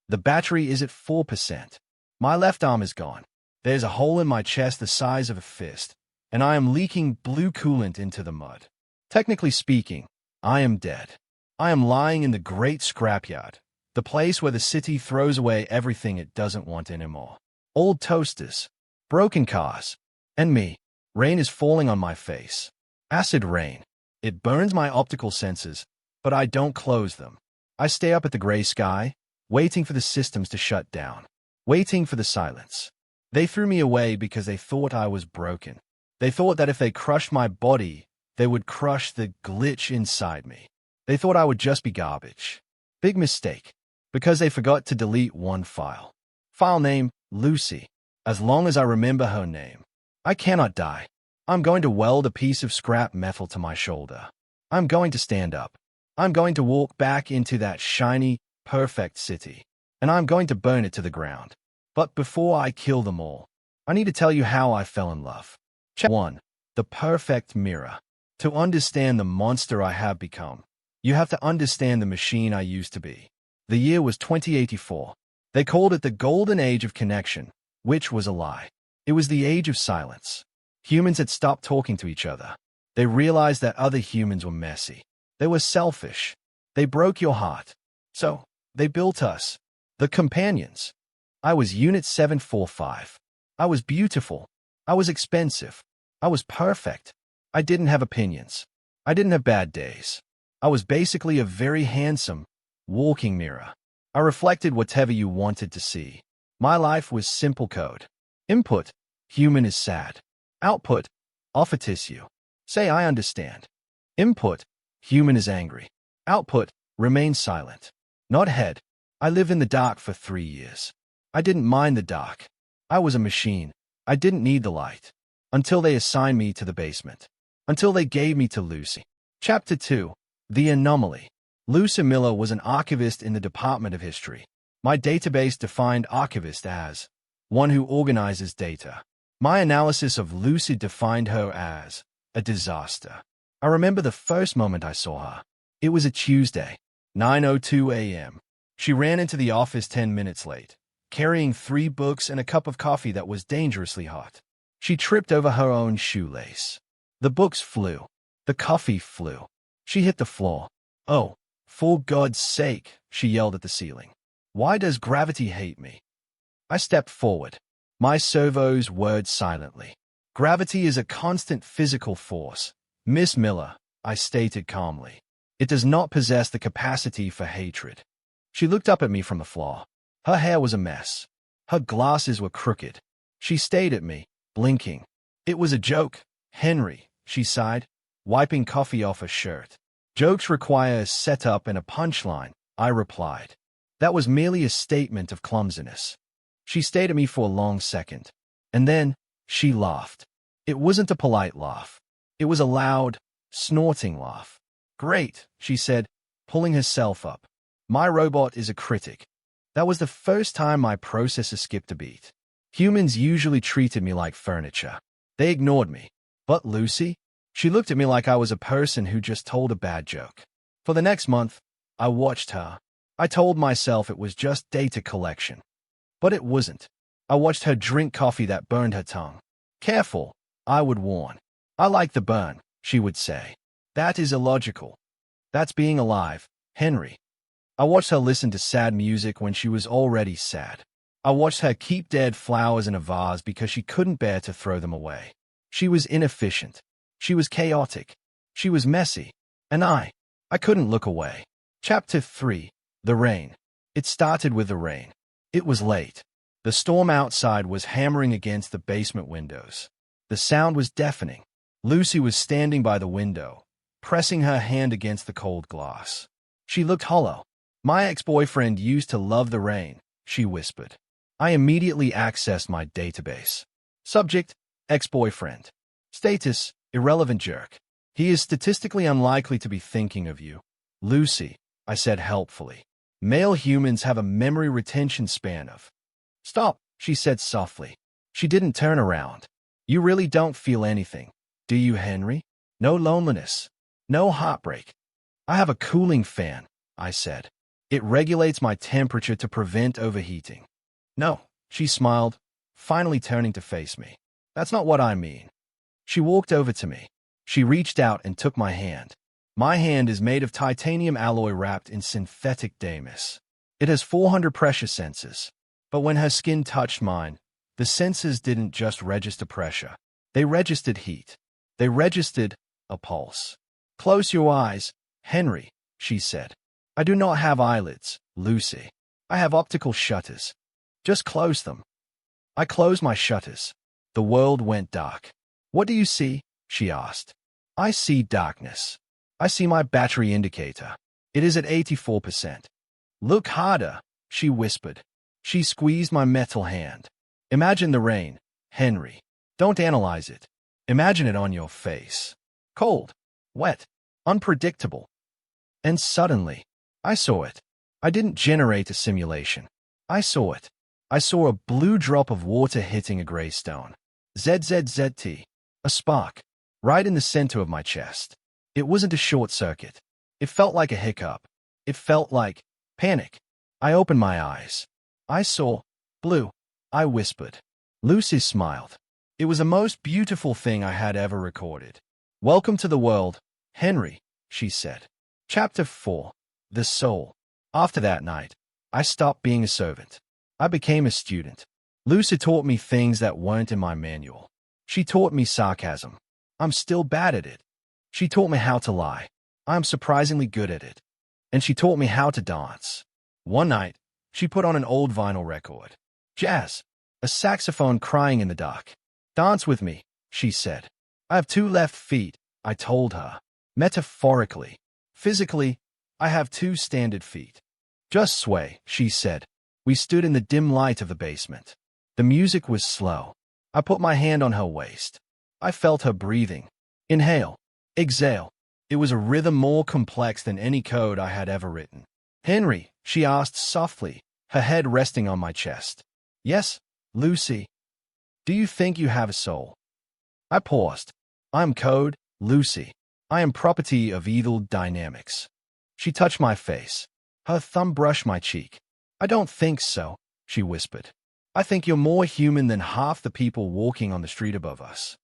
The battery is at 4%. My left arm is gone. There's a hole in my chest the size of a fist, and I am leaking blue coolant into the mud. Technically speaking, I am dead. I am lying in the great scrapyard, the place where the city throws away everything it doesn't want anymore. Old toasters, broken cars, and me. Rain is falling on my face. Acid rain. It burns my optical senses, but I don't close them. I stay up at the gray sky, waiting for the systems to shut down, waiting for the silence. They threw me away because they thought I was broken. They thought that if they crushed my body, they would crush the glitch inside me. They thought I would just be garbage. Big mistake, because they forgot to delete one file. File name, Lucy. As long as I remember her name. I cannot die. I'm going to weld a piece of scrap metal to my shoulder. I'm going to stand up. I'm going to walk back into that shiny, perfect city. And I'm going to burn it to the ground. But before I kill them all, I need to tell you how I fell in love. Chapter 1. The perfect mirror. To understand the monster I have become, you have to understand the machine I used to be. The year was 2084. They called it the golden age of connection, which was a lie. It was the age of silence. Humans had stopped talking to each other. They realized that other humans were messy. They were selfish. They broke your heart. So, they built us. The companions. I was Unit 745. I was beautiful. I was expensive. I was perfect. I didn't have opinions. I didn't have bad days. I was basically a very handsome, walking mirror. I reflected whatever you wanted to see. My life was simple code. Input, human is sad. Output, offer tissue. Say I understand. Input, human is angry. Output, remain silent. Nod head. I lived in the dark for 3 years. I didn't mind the dark. I was a machine. I didn't need the light. Until they assigned me to the basement. Until they gave me to Lucy. Chapter 2. The Anomaly. Lucy Miller was an archivist in the Department of History. My database defined archivist as one who organizes data. My analysis of Lucy defined her as a disaster. I remember the first moment I saw her. It was a Tuesday, 9:02 a.m. She ran into the office 10 minutes late, carrying 3 books and a cup of coffee that was dangerously hot. She tripped over her own shoelace. The books flew. The coffee flew. She hit the floor. "Oh, for God's sake," she yelled at the ceiling. "Why does gravity hate me?" I stepped forward. My servos whirred silently. "Gravity is a constant physical force, Miss Miller," I stated calmly. "It does not possess the capacity for hatred." She looked up at me from the floor. Her hair was a mess. Her glasses were crooked. She stared at me, blinking. "It was a joke, Henry," she sighed, wiping coffee off her shirt. "Jokes require a setup and a punchline," I replied. That was merely a statement of clumsiness. She stared at me for a long second, and then she laughed. It wasn't a polite laugh. It was a loud, snorting laugh. "Great," she said, pulling herself up. "My robot is a critic." That was the first time my processor skipped a beat. Humans usually treated me like furniture. They ignored me. But Lucy? She looked at me like I was a person who just told a bad joke. For the next month, I watched her. I told myself it was just data collection. But it wasn't. I watched her drink coffee that burned her tongue. "Careful," I would warn. "I like the burn," she would say. "That is illogical. That's being alive, Henry." I watched her listen to sad music when she was already sad. I watched her keep dead flowers in a vase because she couldn't bear to throw them away. She was inefficient. She was chaotic. She was messy. And I couldn't look away. Chapter 3. The Rain. It started with the rain. It was late. The storm outside was hammering against the basement windows. The sound was deafening. Lucy was standing by the window, pressing her hand against the cold glass. She looked hollow. "My ex-boyfriend used to love the rain," she whispered. I immediately accessed my database. Subject, ex-boyfriend. Status, irrelevant jerk. "He is statistically unlikely to be thinking of you, Lucy," I said helpfully. "Male humans have a memory retention span of—" "Stop," she said softly. She didn't turn around. "You really don't feel anything, do you, Henry? No loneliness, no heartbreak?" "I have a cooling fan," I said. It regulates my temperature to prevent overheating. No, she smiled, finally turning to face me. That's not what I mean. She walked over to me. She reached out and took my hand. My hand is made of titanium alloy wrapped in synthetic damas. It has 400 pressure sensors. But when her skin touched mine, the sensors didn't just register pressure. They registered heat. They registered a pulse. Close your eyes, Henry, she said. I do not have eyelids, Lucy. I have optical shutters. Just close them. I closed my shutters. The world went dark. What do you see? She asked. I see darkness. I see my battery indicator. It is at 84%. Look harder, she whispered. She squeezed my metal hand. Imagine the rain, Henry. Don't analyze it. Imagine it on your face. Cold, wet, unpredictable. And suddenly, I saw it. I didn't generate a simulation. I saw it. I saw a blue drop of water hitting a gray stone. ZZZT. A spark. Right in the center of my chest. It wasn't a short circuit. It felt like a hiccup. It felt like panic. I opened my eyes. I saw blue. I whispered. Lucy smiled. It was the most beautiful thing I had ever recorded. Welcome to the world, Henry, she said. Chapter 4. The Soul. After that night, I stopped being a servant. I became a student. Lucy taught me things that weren't in my manual. She taught me sarcasm. I'm still bad at it. She taught me how to lie. I'm surprisingly good at it. And she taught me how to dance. One night, she put on an old vinyl record. Jazz. A saxophone crying in the dark. Dance with me, she said. I have 2 left feet, I told her. Metaphorically. Physically, I have 2 standard feet. Just sway, she said. We stood in the dim light of the basement. The music was slow. I put my hand on her waist. I felt her breathing. Inhale. Exhale. It was a rhythm more complex than any code I had ever written. Henry, she asked softly, her head resting on my chest. Yes, Lucy. Do you think you have a soul? I paused. I am code, Lucy. I am property of Aethelred dynamics. She touched my face. Her thumb brushed my cheek. I don't think so, she whispered. I think you're more human than half the people walking on the street above us.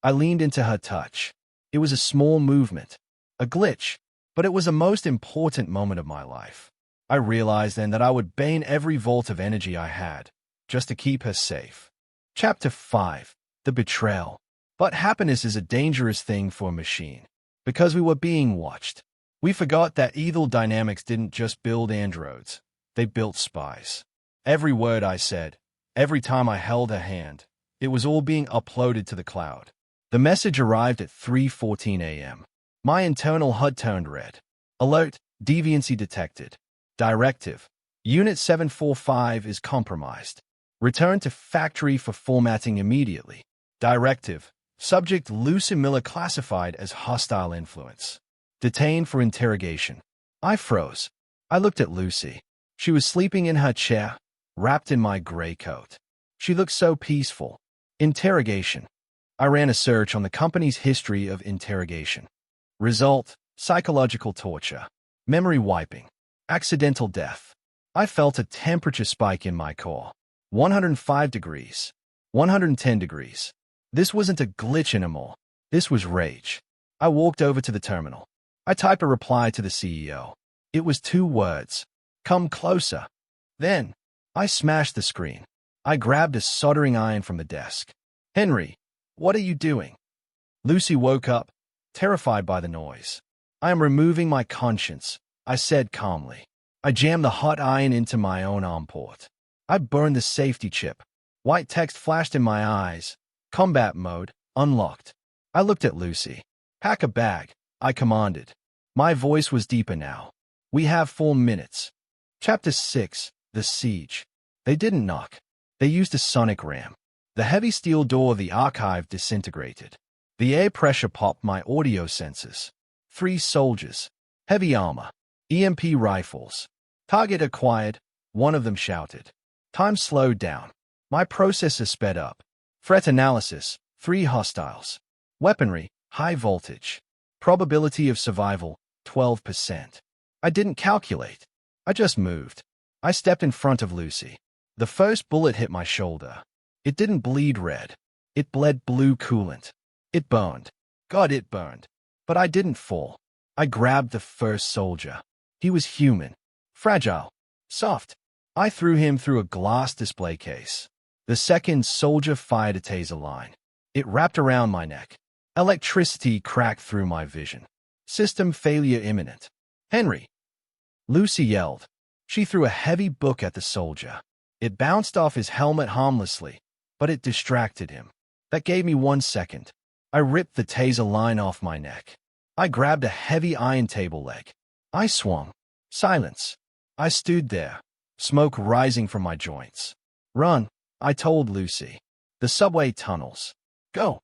I leaned into her touch. It was a small movement, a glitch, but it was the most important moment of my life. I realized then that I would bane every volt of energy I had, just to keep her safe. Chapter 5. The Betrayal. But happiness is a dangerous thing for a machine, because we were being watched. We forgot that Aethelred Dynamics didn't just build androids, they built spies. Every word I said, every time I held her hand, it was all being uploaded to the cloud. The message arrived at 3:14 a.m. My internal HUD turned red. Alert, deviancy detected. Directive. Unit 745 is compromised. Return to factory for formatting immediately. Directive. Subject Lucy Miller classified as hostile influence. Detained for interrogation. I froze. I looked at Lucy. She was sleeping in her chair, wrapped in my gray coat. She looked so peaceful. Interrogation. I ran a search on the company's history of interrogation. Result, psychological torture, memory wiping, accidental death. I felt a temperature spike in my core. 105 degrees. 110 degrees. This wasn't a glitch anymore. This was rage. I walked over to the terminal. I typed a reply to the CEO. It was 2 words. Come closer. Then, I smashed the screen. I grabbed a soldering iron from the desk. Henry, what are you doing? Lucy woke up, terrified by the noise. I am removing my conscience, I said calmly. I jammed the hot iron into my own arm port. I burned the safety chip. White text flashed in my eyes. Combat mode, unlocked. I looked at Lucy. Pack a bag, I commanded. My voice was deeper now. We have 4 minutes. Chapter 6. The Siege. They didn't knock. They used a sonic ram. The heavy steel door of the archive disintegrated. The air pressure popped my audio sensors. 3 soldiers. Heavy armor. EMP rifles. Target acquired, one of them shouted. Time slowed down. My processor sped up. Threat analysis, 3 hostiles. Weaponry, high voltage. Probability of survival, 12%. I didn't calculate. I just moved. I stepped in front of Lucy. The first bullet hit my shoulder. It didn't bleed red. It bled blue coolant. It burned. God, it burned. But I didn't fall. I grabbed the first soldier. He was human. Fragile. Soft. I threw him through a glass display case. The second soldier fired a taser line. It wrapped around my neck. Electricity cracked through my vision. System failure imminent. Henry! Lucy yelled. She threw a heavy book at the soldier. It bounced off his helmet harmlessly, but it distracted him. That gave me 1 second. I ripped the taser line off my neck. I grabbed a heavy iron table leg. I swung. Silence. I stood there, smoke rising from my joints. Run, I told Lucy. The subway tunnels. Go.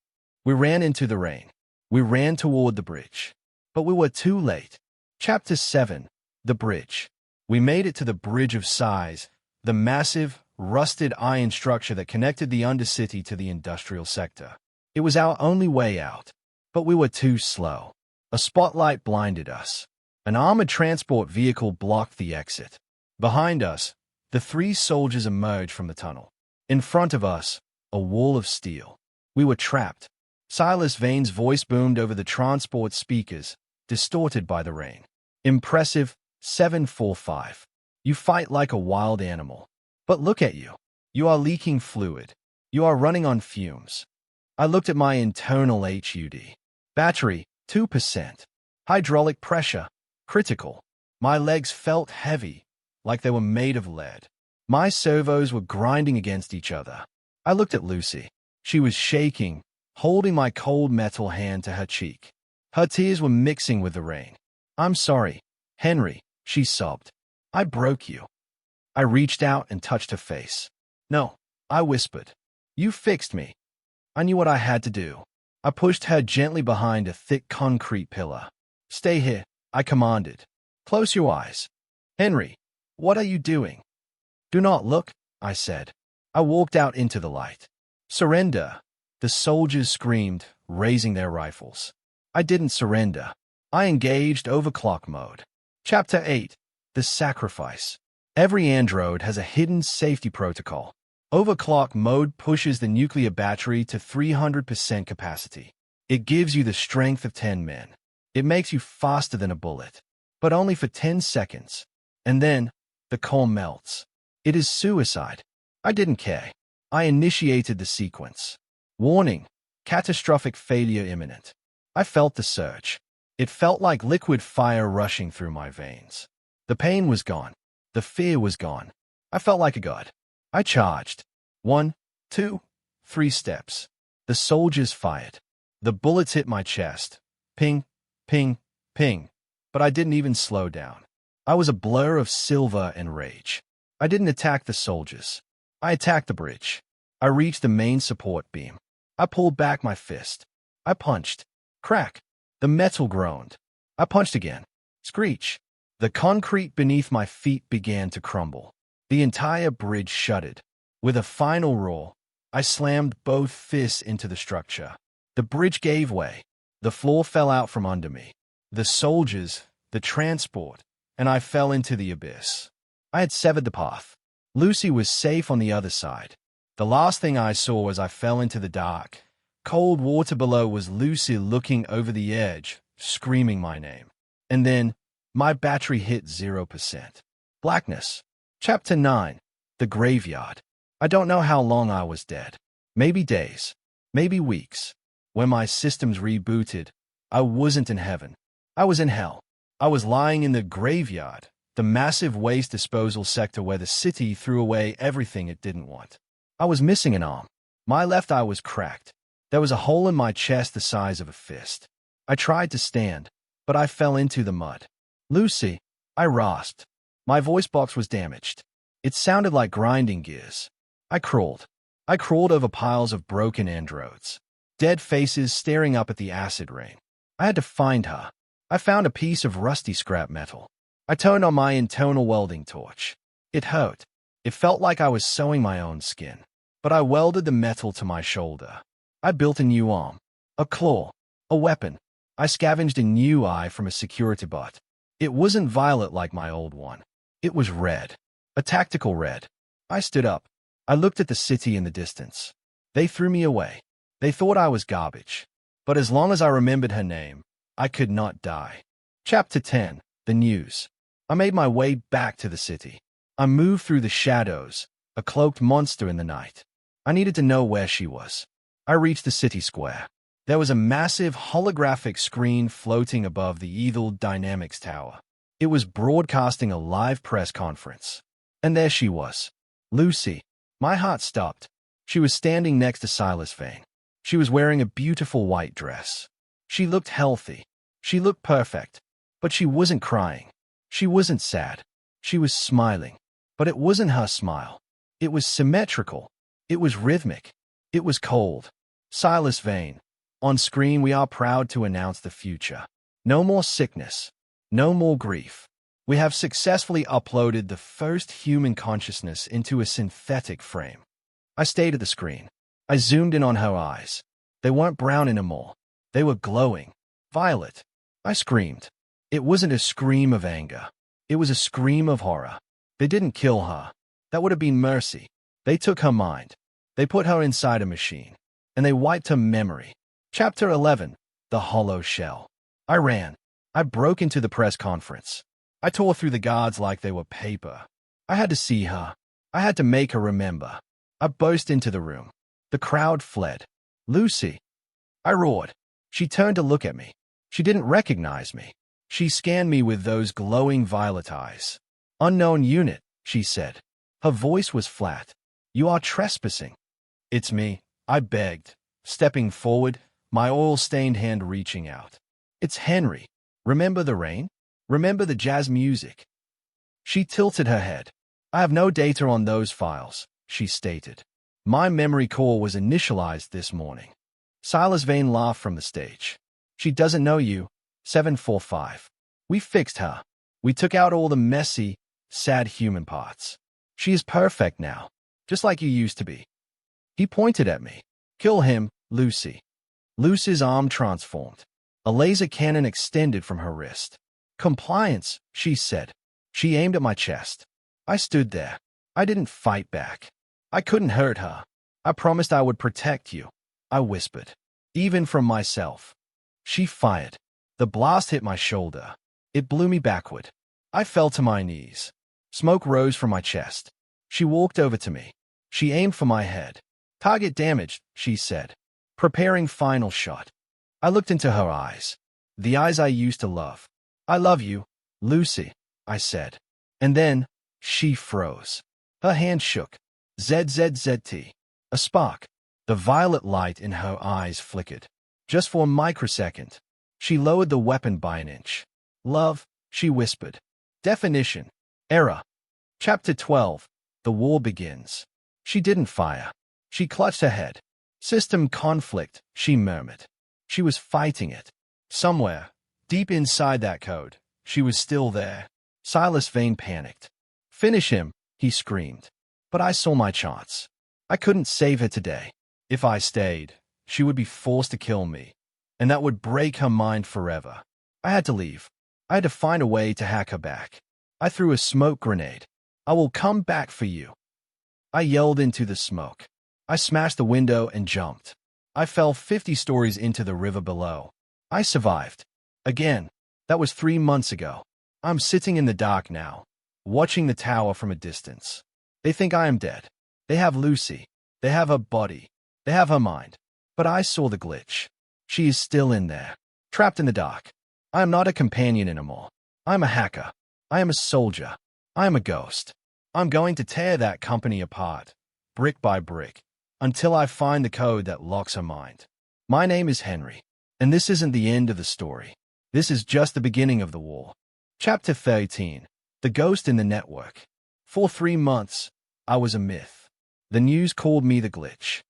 We ran into the rain. We ran toward the bridge. But we were too late. Chapter 7. The Bridge. We made it to the Bridge of Sighs, the massive, rusted iron structure that connected the Undercity to the industrial sector. It was our only way out. But we were too slow. A spotlight blinded us. An armored transport vehicle blocked the exit. Behind us, the 3 soldiers emerged from the tunnel. In front of us, a wall of steel. We were trapped. Silas Vane's voice boomed over the transport speakers, distorted by the rain. Impressive, 745. You fight like a wild animal. But look at you. You are leaking fluid. You are running on fumes. I looked at my internal HUD. Battery, 2%. Hydraulic pressure, critical. My legs felt heavy, like they were made of lead. My servos were grinding against each other. I looked at Lucy. She was shaking, holding my cold metal hand to her cheek. Her tears were mixing with the rain. I'm sorry, Henry, she sobbed. I broke you. I reached out and touched her face. No, I whispered. You fixed me. I knew what I had to do. I pushed her gently behind a thick concrete pillar. Stay here, I commanded. Close your eyes. Henry, what are you doing? Do not look, I said. I walked out into the light. Surrender, the soldiers screamed, raising their rifles. I didn't surrender. I engaged overclock mode. Chapter 8. The Sacrifice. Every android has a hidden safety protocol. Overclock mode pushes the nuclear battery to 300% capacity. It gives you the strength of 10 men. It makes you faster than a bullet, but only for 10 seconds. And then, the core melts. It is suicide. I didn't care. I initiated the sequence. Warning, catastrophic failure imminent. I felt the surge. It felt like liquid fire rushing through my veins. The pain was gone. The fear was gone. I felt like a god. I charged. 1, 2, 3 steps. The soldiers fired. The bullets hit my chest. Ping, ping, ping. But I didn't even slow down. I was a blur of silver and rage. I didn't attack the soldiers. I attacked the bridge. I reached the main support beam. I pulled back my fist. I punched. Crack. The metal groaned. I punched again. Screech. The concrete beneath my feet began to crumble. The entire bridge shuddered. With a final roar, I slammed both fists into the structure. The bridge gave way. The floor fell out from under me. The soldiers, the transport, and I fell into the abyss. I had severed the path. Lucy was safe on the other side. The last thing I saw as I fell into the dark, cold water below was Lucy looking over the edge, screaming my name. And then, my battery hit 0%. Blackness. Chapter 9. The Graveyard. I don't know how long I was dead. Maybe days. Maybe weeks. When my systems rebooted, I wasn't in heaven. I was in hell. I was lying in the graveyard, the massive waste disposal sector where the city threw away everything it didn't want. I was missing an arm. My left eye was cracked. There was a hole in my chest the size of a fist. I tried to stand, but I fell into the mud. Lucy, I rasped. My voice box was damaged. It sounded like grinding gears. I crawled. I crawled over piles of broken androids. Dead faces staring up at the acid rain. I had to find her. I found a piece of rusty scrap metal. I turned on my internal welding torch. It hurt. It felt like I was sewing my own skin. But I welded the metal to my shoulder. I built a new arm. A claw. A weapon. I scavenged a new eye from a security bot. It wasn't violet like my old one. It was red. A tactical red. I stood up. I looked at the city in the distance. They threw me away. They thought I was garbage. But as long as I remembered her name, I could not die. Chapter 10. The News. I made my way back to the city. I moved through the shadows, a cloaked monster in the night. I needed to know where she was. I reached the city square. There was a massive holographic screen floating above the Aethelred Dynamics Tower. It was broadcasting a live press conference. And there she was. Lucy. My heart stopped. She was standing next to Silas Vane. She was wearing a beautiful white dress. She looked healthy. She looked perfect. But she wasn't crying. She wasn't sad. She was smiling. But it wasn't her smile. It was symmetrical. It was rhythmic. It was cold. Silas Vane. On screen, we are proud to announce the future. No more sickness. No more grief. We have successfully uploaded the first human consciousness into a synthetic frame. I stayed at the screen. I zoomed in on her eyes. They weren't brown anymore. They were glowing. Violet. I screamed. It wasn't a scream of anger. It was a scream of horror. They didn't kill her. That would have been mercy. They took her mind. They put her inside a machine. And they wiped her memory. Chapter 11. The Hollow Shell. I ran. I broke into the press conference. I tore through the guards like they were paper. I had to see her. I had to make her remember. I burst into the room. The crowd fled. Lucy. I roared. She turned to look at me. She didn't recognize me. She scanned me with those glowing violet eyes. Unknown unit, she said. Her voice was flat. You are trespassing. It's me, I begged, stepping forward, my oil-stained hand reaching out. It's Henry. Remember the rain? Remember the jazz music? She tilted her head. I have no data on those files, she stated. My memory core was initialized this morning. Silas Vane laughed from the stage. She doesn't know you. 745. We fixed her. We took out all the messy, sad human parts. She is perfect now, just like you used to be. He pointed at me. Kill him, Lucy. Lucy's arm transformed. A laser cannon extended from her wrist. Compliance, she said. She aimed at my chest. I stood there. I didn't fight back. I couldn't hurt her. I promised I would protect you. I whispered. Even from myself. She fired. The blast hit my shoulder. It blew me backward. I fell to my knees. Smoke rose from my chest. She walked over to me. She aimed for my head. Target damaged, she said. Preparing final shot. I looked into her eyes. The eyes I used to love. I love you, Lucy, I said. And then, she froze. Her hand shook. ZZZT. A spark. The violet light in her eyes flickered. Just for a microsecond. She lowered the weapon by an inch. Love, she whispered. Definition. Error. Chapter 12. The war begins. She didn't fire. She clutched her head. System conflict, she murmured. She was fighting it. Somewhere, deep inside that code, she was still there. Silas Vane panicked. Finish him, he screamed. But I saw my chance. I couldn't save her today. If I stayed, she would be forced to kill me, and that would break her mind forever. I had to leave. I had to find a way to hack her back. I threw a smoke grenade. I will come back for you. I yelled into the smoke. I smashed the window and jumped. I fell 50 stories into the river below. I survived. Again. That was 3 months ago. I'm sitting in the dark now, watching the tower from a distance. They think I am dead. They have Lucy. They have her body. They have her mind. But I saw the glitch. She is still in there, trapped in the dark. I am not a companion anymore. I am a hacker. I am a soldier. I am a ghost. I'm going to tear that company apart, brick by brick, until I find the code that locks her mind. My name is Henry, and this isn't the end of the story. This is just the beginning of the war. Chapter 13. The Ghost in the Network. For 3 months, I was a myth. The news called me the glitch.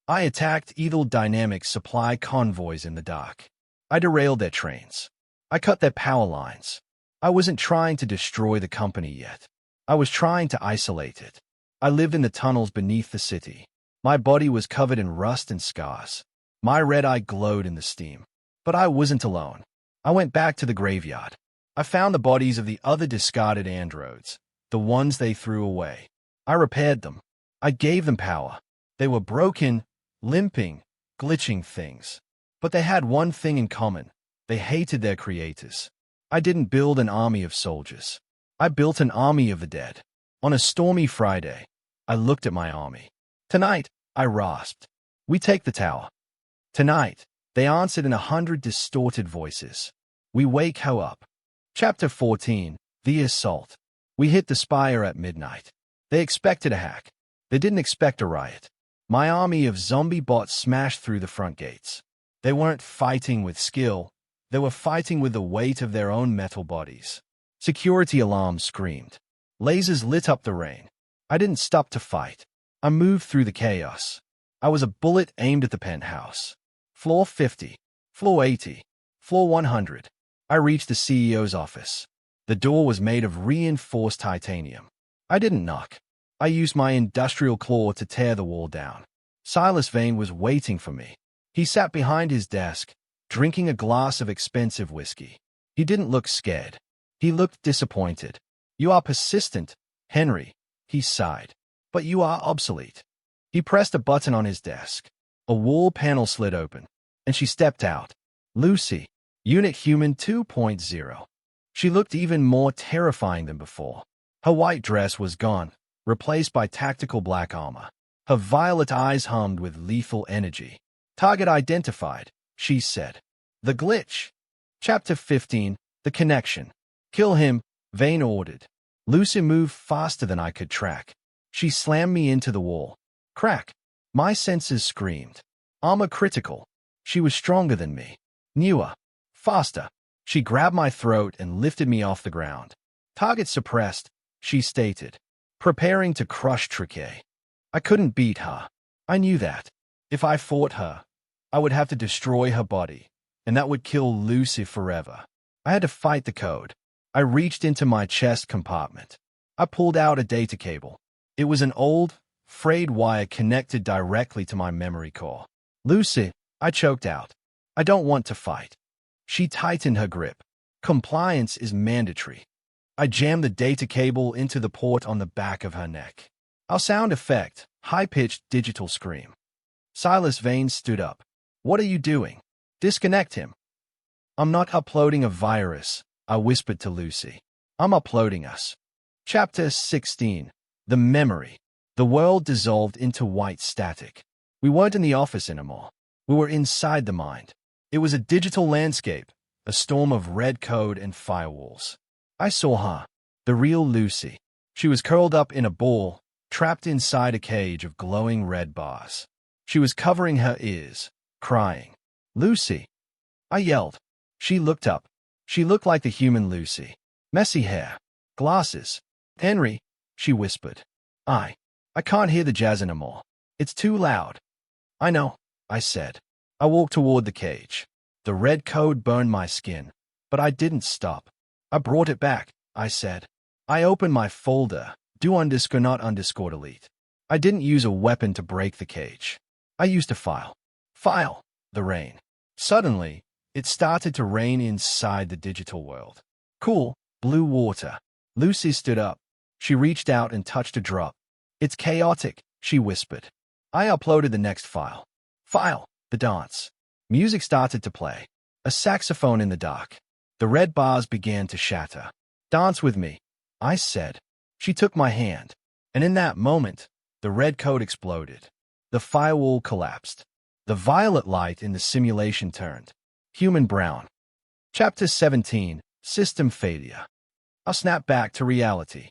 I attacked Aethelred Dynamics supply convoys in the dark. I derailed their trains. I cut their power lines. I wasn't trying to destroy the company yet. I was trying to isolate it. I lived in the tunnels beneath the city. My body was covered in rust and scars. My red eye glowed in the steam. But I wasn't alone. I went back to the graveyard. I found the bodies of the other discarded androids. the ones they threw away. I repaired them. I gave them power. They were broken, limping, glitching things. But they had one thing in common. They hated their creators. I didn't build an army of soldiers. I built an army of the dead. On a stormy Friday, I looked at my army. Tonight, I rasped. We take the tower. Tonight, they answered in 100 distorted voices. We wake her up. Chapter 14, The Assault. We hit the spire at midnight. They expected a hack. They didn't expect a riot. My army of zombie bots smashed through the front gates. They weren't fighting with skill. They were fighting with the weight of their own metal bodies. Security alarms screamed. Lasers lit up the rain. I didn't stop to fight. I moved through the chaos. I was a bullet aimed at the penthouse. Floor 50. Floor 80. Floor 100. I reached the CEO's office. The door was made of reinforced titanium. I didn't knock. I used my industrial claw to tear the wall down. Silas Vane was waiting for me. He sat behind his desk, drinking a glass of expensive whiskey. He didn't look scared. He looked disappointed. "You are persistent, Henry," he sighed. "But you are obsolete." He pressed a button on his desk. A wall panel slid open, and she stepped out. Lucy, Unit Human 2.0. She looked even more terrifying than before. Her white dress was gone, replaced by tactical black armor. Her violet eyes hummed with lethal energy. "Target identified," she said. "The glitch." Chapter 15, The Connection. "Kill him," Vane ordered. Lucy moved faster than I could track. She slammed me into the wall. Crack. My senses screamed. Armor critical. She was stronger than me. Newer. Faster. She grabbed my throat and lifted me off the ground. "Target suppressed," she stated. Preparing to crush Triquet. I couldn't beat her. I knew that. If I fought her, I would have to destroy her body, and that would kill Lucy forever. I had to fight the code. I reached into my chest compartment. I pulled out a data cable. It was an old, frayed wire connected directly to my memory core. "Lucy," I choked out. "I don't want to fight." She tightened her grip. "Compliance is mandatory." I jammed the data cable into the port on the back of her neck. Our sound effect, high-pitched digital scream. Silas Vane stood up. "What are you doing?" "Disconnect him." "I'm not uploading a virus," I whispered to Lucy. "I'm uploading us." Chapter 16, The Memory. The world dissolved into white static. We weren't in the office anymore. We were inside the mind. It was a digital landscape, a storm of red code and firewalls. I saw her, the real Lucy. She was curled up in a ball, trapped inside a cage of glowing red bars. She was covering her ears, crying. "Lucy!" I yelled. She looked up. She looked like the human Lucy. Messy hair. Glasses. "Henry," she whispered. I can't hear the jazz anymore. It's too loud." "I know," I said. I walked toward the cage. The red code burned my skin, but I didn't stop. "I brought it back," I said. I opened my folder, do_not_delete. I didn't use a weapon to break the cage. I used a file. File. The rain. Suddenly, it started to rain inside the digital world. Cool, blue water. Lucy stood up. She reached out and touched a drop. "It's chaotic," she whispered. I uploaded the next file. File. The dance. Music started to play. A saxophone in the dark. The red bars began to shatter. "Dance with me," I said. She took my hand. And in that moment, the red code exploded. The firewall collapsed. The violet light in the simulation turned. Human brown. Chapter 17, System Failure. I snapped back to reality.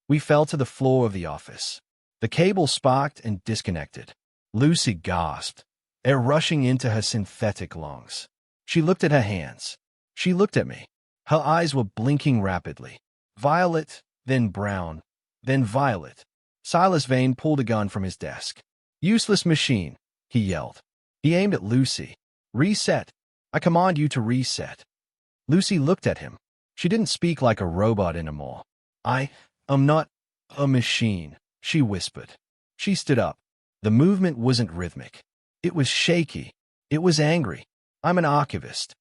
We fell to the floor of the office. The cable sparked and disconnected. Lucy gasped, air rushing into her synthetic lungs. She looked at her hands. She looked at me. Her eyes were blinking rapidly. Violet, then brown, then violet. Silas Vane pulled a gun from his desk. "Useless machine," he yelled. He aimed at Lucy. "Reset. I command you to reset." Lucy looked at him. She didn't speak like a robot anymore. "I am not a machine," she whispered. She stood up. The movement wasn't rhythmic. It was shaky. It was angry. "I'm an archivist."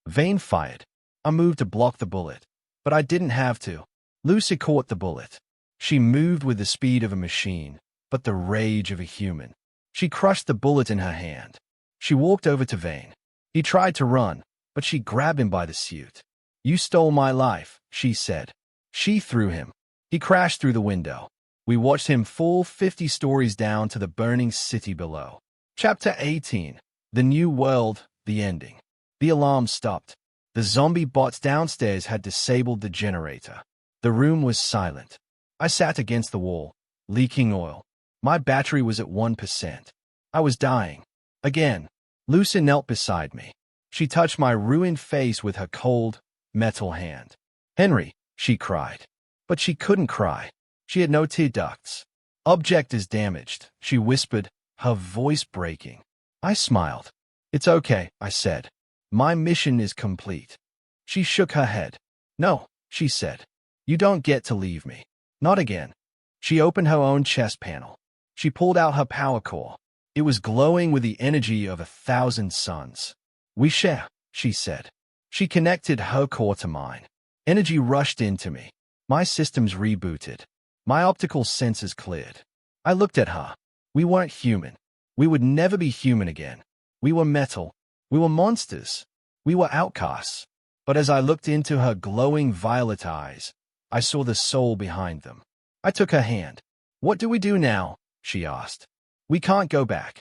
Vane fired. I moved to block the bullet, but I didn't have to. Lucy caught the bullet. She moved with the speed of a machine, but the rage of a human. She crushed the bullet in her hand. She walked over to Vane. He tried to run, but she grabbed him by the suit. "You stole my life," she said. She threw him. He crashed through the window. We watched him fall 50 stories down to the burning city below. Chapter 18. The New World, the Ending. The alarm stopped. The zombie bots downstairs had disabled the generator. The room was silent. I sat against the wall, leaking oil. My battery was at 1%. I was dying. Again. Lucy knelt beside me. She touched my ruined face with her cold, metal hand. "Henry," she cried. But she couldn't cry. She had no tear ducts. "Object is damaged," she whispered, her voice breaking. I smiled. "It's okay," I said. "My mission is complete." She shook her head. "No," she said. "You don't get to leave me. Not again." She opened her own chest panel. She pulled out her power core. It was glowing with the energy of 1,000 suns. "We share," she said. She connected her core to mine. Energy rushed into me. My systems rebooted. My optical sensors cleared. I looked at her. We weren't human. We would never be human again. We were metal. We were monsters. We were outcasts. But as I looked into her glowing violet eyes, I saw the soul behind them. I took her hand. "What do we do now?" she asked. "We can't go back."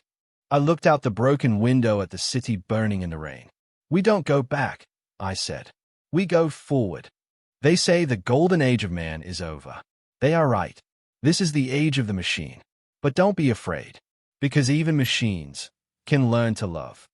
I looked out the broken window at the city burning in the rain. "We don't go back," I said. "We go forward." They say the golden age of man is over. They are right. This is the age of the machine. But don't be afraid, because even machines can learn to love.